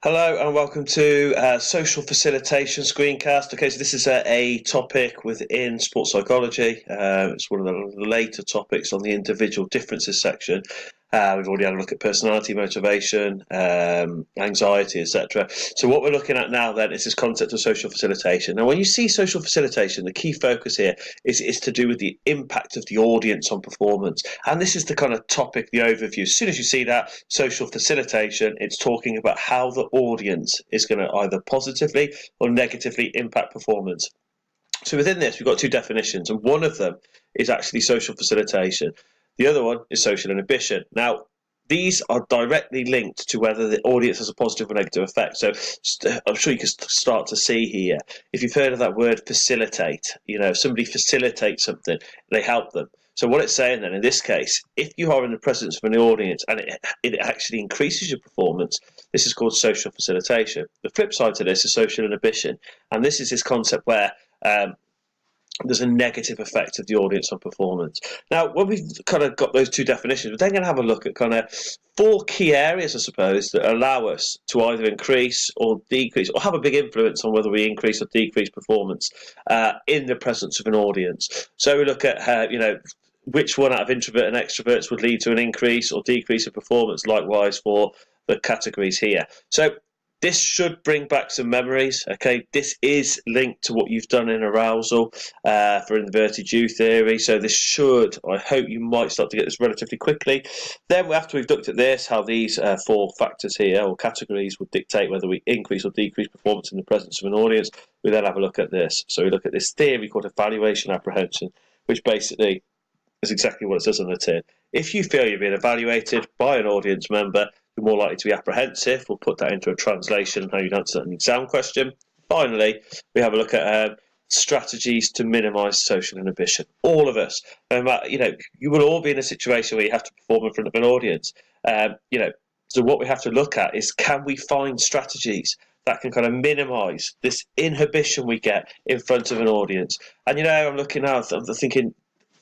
Hello and welcome to Social Facilitation Screencast. Okay, so this is a topic within sports psychology. It's one of the later topics on the individual differences section. We've already had a look at personality, motivation, anxiety, etc. So what we're looking at now then is this concept of social facilitation. Now, when you see social facilitation, the key focus here is to do with the impact of the audience on performance. And this is the kind of topic, the overview. As soon as you see that, social facilitation, it's talking about how the audience is going to either positively or negatively impact performance. So within this, we've got two definitions, and one of them is actually social facilitation. The other one is social inhibition. Now, these are directly linked to whether the audience has a positive or negative effect. So I'm sure you can start to see here, if you've heard of that word facilitate, if somebody facilitates something, they help them. So what it's saying then, in this case, if you are in the presence of an audience and it actually increases your performance, this is called social facilitation. The flip side to this is social inhibition. And this is this concept where there's a negative effect of the audience on performance. Now, when we've kind of got those two definitions, we're then going to have a look at kind of four key areas, I suppose, that allow us to either increase or decrease or have a big influence on whether we increase or decrease performance in the presence of an audience. So we look at, which one out of introvert and extroverts would lead to an increase or decrease of performance, likewise for the categories here. So this should bring back some memories, okay? This is linked to what you've done in arousal for inverted U theory. So this should, I hope you might start to get this relatively quickly. Then after we've looked at this, how these four factors here or categories would dictate whether we increase or decrease performance in the presence of an audience, we then have a look at this. So we look at this theory called evaluation apprehension, which basically is exactly what it says on the tin. If you feel you're being evaluated by an audience member, you're more likely to be apprehensive. We'll put that into a translation, how you'd answer an exam question. Finally, we have a look at strategies to minimise social inhibition. All of us, you will all be in a situation where you have to perform in front of an audience. So what we have to look at is, can we find strategies that can kind of minimise this inhibition we get in front of an audience? And I'm looking out, I'm thinking,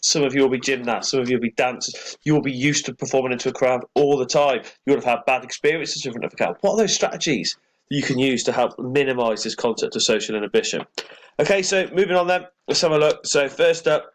some of you will be gymnasts, some of you will be dancers. You will be used to performing into a crowd all the time. You would have had bad experiences in front of a crowd. What are those strategies that you can use to help minimise this concept of social inhibition? Okay, so moving on then, let's have a look. So first up,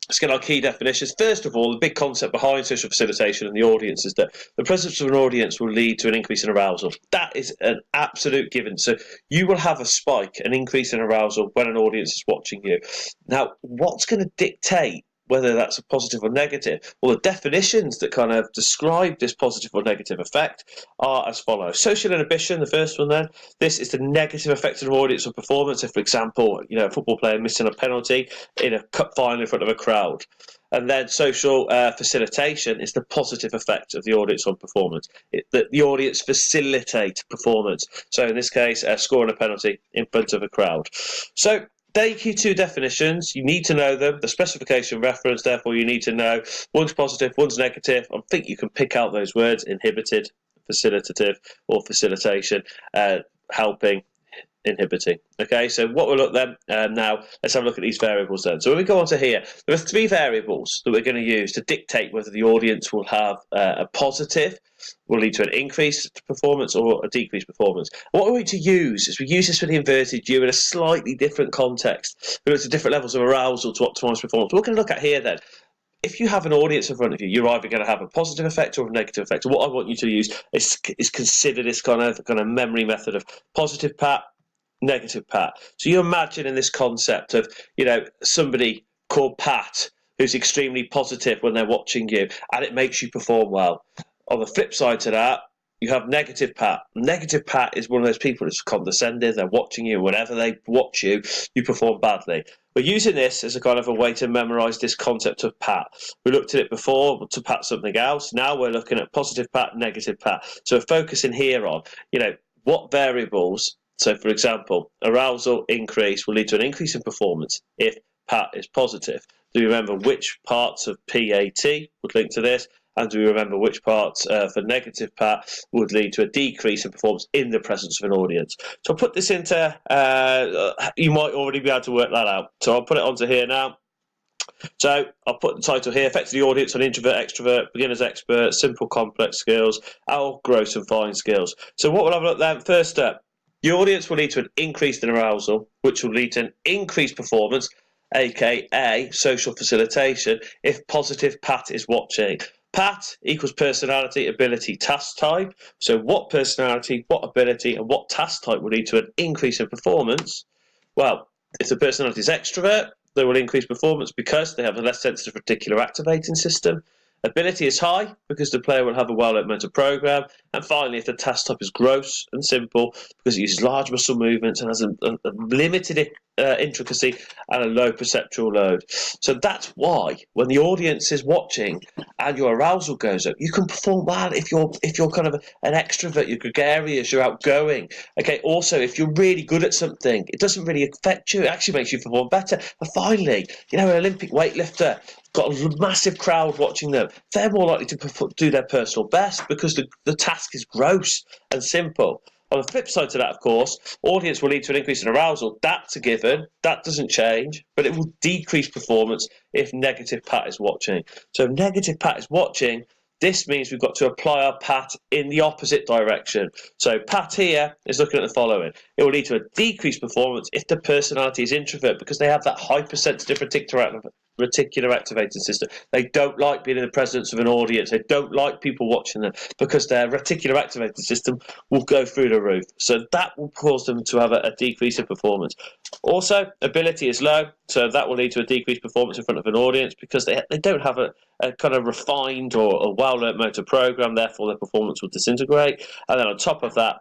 let's get our key definitions. First of all, the big concept behind social facilitation and the audience is that the presence of an audience will lead to an increase in arousal. That is an absolute given. So you will have a spike, an increase in arousal when an audience is watching you. Now, what's going to dictate whether that's a positive or negative? Well, the definitions that kind of describe this positive or negative effect are as follows. Social inhibition, the first one then, this is the negative effect of an audience on performance. If, for example, a football player missing a penalty in a cup final in front of a crowd. And then social facilitation is the positive effect of the audience on performance. The audience facilitate performance. So in this case, scoring a penalty in front of a crowd. So there are two definitions. You need to know them. The specification reference, therefore, you need to know one's positive, one's negative. I think you can pick out those words: inhibited, facilitative, or facilitation, helping, inhibiting. Okay, so what we'll look then now, let's have a look at these variables then. So when we go on to here, there are three variables that we're going to use to dictate whether the audience will have a positive, will lead to an increased performance or a decreased performance. What we're going to use is we use this for the inverted U in a slightly different context. We look at different levels of arousal to optimise performance. What we're going to look at here then, if you have an audience in front of you, you're either going to have a positive effect or a negative effect. So what I want you to use is consider this kind of memory method of positive pat, negative pat. So you imagine in this concept of, somebody called Pat who's extremely positive when they're watching you and it makes you perform well. On the flip side to that, you have negative Pat. Negative Pat is one of those people that's condescending, they're watching you, whenever they watch you, you perform badly. We're using this as a kind of a way to memorise this concept of Pat. We looked at it before to pat something else. Now we're looking at positive Pat, negative Pat. So we're focusing here on, what variables. So, for example, arousal increase will lead to an increase in performance if Pat is positive. Do you remember which parts of PAT would link to this? And do we remember which parts for negative Pat would lead to a decrease in performance in the presence of an audience? So I'll put this into, you might already be able to work that out. So I'll put it onto here now. So I'll put the title here, Effect of the Audience on Introvert, Extrovert, Beginner's Expert, Simple, Complex Skills, our Gross and Fine Skills. So what we'll have a look then, first step, the audience will lead to an increase in arousal, which will lead to an increased performance, aka social facilitation, if positive Pat is watching. Pat equals personality, ability, task type. So what personality, what ability, and what task type will lead to an increase in performance? Well, if the personality is extrovert, they will increase performance because they have a less sensitive reticular activating system. Ability is high because the player will have a well-learned mental program. And finally, if the task type is gross and simple because it uses large muscle movements and has a limited intricacy and a low perceptual load. So that's why when the audience is watching and your arousal goes up, you can perform well if you're kind of an extrovert, you're gregarious, you're outgoing. Okay, also if you're really good at something, it doesn't really affect you, it actually makes you perform better. And finally, you know, an Olympic weightlifter got a massive crowd watching them, they're more likely to do their personal best because the task is gross and simple. On the flip side to that, of course, audience will lead to an increase in arousal. That's a given. That doesn't change, but it will decrease performance if negative Pat is watching. So if negative Pat is watching, this means we've got to apply our Pat in the opposite direction. So Pat here is looking at the following. It will lead to a decreased performance if the personality is introvert because they have that hypersensitive reticular activating system. They don't like being in the presence of an audience. They don't like people watching them because their reticular activating system will go through the roof. So that will cause them to have a decrease in performance. Also, ability is low, so that will lead to a decreased performance in front of an audience because they don't have a kind of refined or a well-learned motor program, therefore their performance will disintegrate. And then on top of that,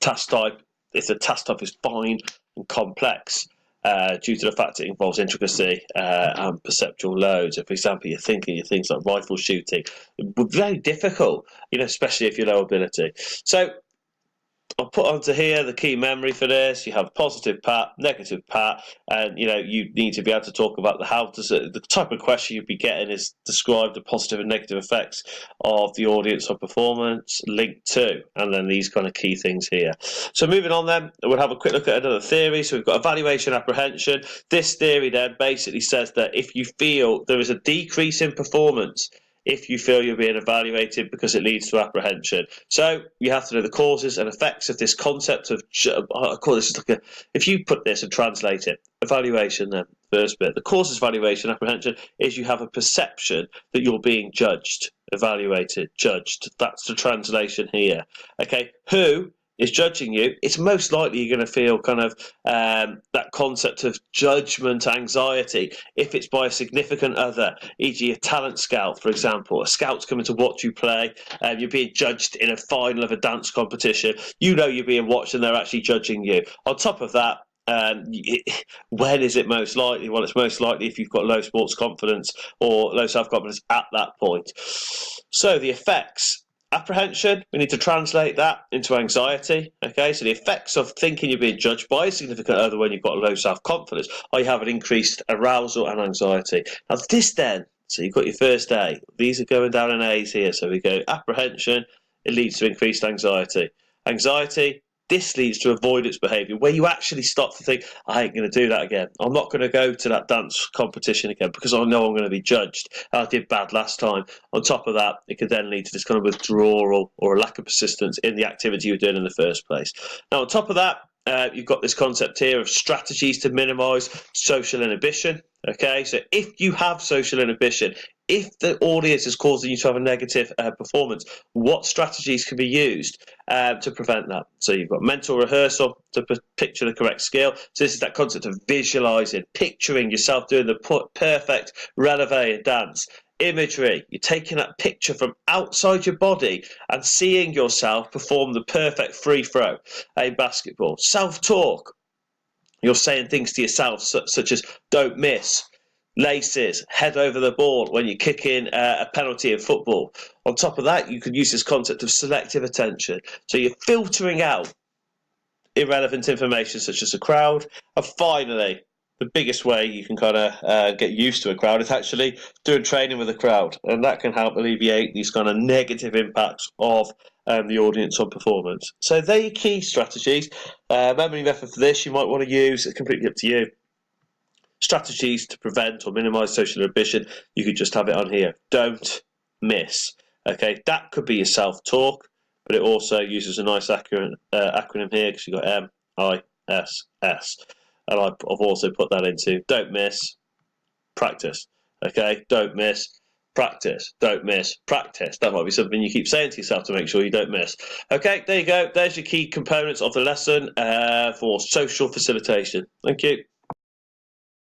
task type, if the task type is fine and complex, due to the fact it involves intricacy and perceptual loads. So for example, you're thinking of things like rifle shooting, very difficult, you know, especially if you're low ability. So I'll put onto here the key memory for this. You have positive Pat, negative Pat, and you know you need to be able to talk about the type of question you'd be getting is describe the positive and negative effects of the audience on performance, linked to, and then these kind of key things here. So moving on then, we'll have a quick look at another theory. So we've got evaluation apprehension. This theory then basically says that if you feel there is a decrease in performance, if you feel you're being evaluated because it leads to apprehension. So you have to know the causes and effects of this concept of, I call this like if you put this and translate it, evaluation then, first bit. The causes of evaluation, apprehension, is you have a perception that you're being judged, evaluated, judged. That's the translation here. Okay, who is judging you? It's most likely you're going to feel kind of that concept of judgment anxiety if it's by a significant other, e.g. a talent scout, for example. A scout's coming to watch you play, you're being judged in a final of a dance competition. You know you're being watched and they're actually judging you. On top of that, when is it most likely? Well, it's most likely if you've got low sports confidence or low self-confidence at that point. So the effects. Apprehension, we need to translate that into anxiety. Okay, so the effects of thinking you're being judged by a significant other when you've got low self-confidence, or you have an increased arousal and anxiety. Now this then, so you've got your first A. These are going down in A's here. So we go apprehension, it leads to increased anxiety. Anxiety, this leads to avoidance behaviour, where you actually stop to think, I ain't going to do that again. I'm not going to go to that dance competition again because I know I'm going to be judged. I did bad last time. On top of that, it could then lead to this kind of withdrawal or a lack of persistence in the activity you're doing in the first place. Now, on top of that, you've got this concept here of strategies to minimise social inhibition. Okay, so if you have social inhibition, if the audience is causing you to have a negative performance, what strategies can be used to prevent that? So you've got mental rehearsal to picture the correct skill. So this is that concept of visualising, picturing yourself doing the perfect releve dance. Imagery, you're taking that picture from outside your body and seeing yourself perform the perfect free throw in basketball. Self-talk, you're saying things to yourself such as don't miss, laces, head over the ball when you're kicking a penalty in football. On top of that, you could use this concept of selective attention. So you're filtering out irrelevant information such as a crowd. And finally, the biggest way you can kind of get used to a crowd is actually doing training with a crowd, and that can help alleviate these kind of negative impacts of the audience on performance. So they're your key strategies. Memory method for this you might want to use, it's completely up to you. strategies to prevent or minimize social inhibition, you could just have it on here. Don't miss. Okay, that could be your self-talk, but it also uses a nice acronym here because you've got MISS. And I've also put that into don't miss, practice. Okay, don't miss, practice. Don't miss, practice. That might be something you keep saying to yourself to make sure you don't miss. Okay, there you go. There's your key components of the lesson for social facilitation. Thank you.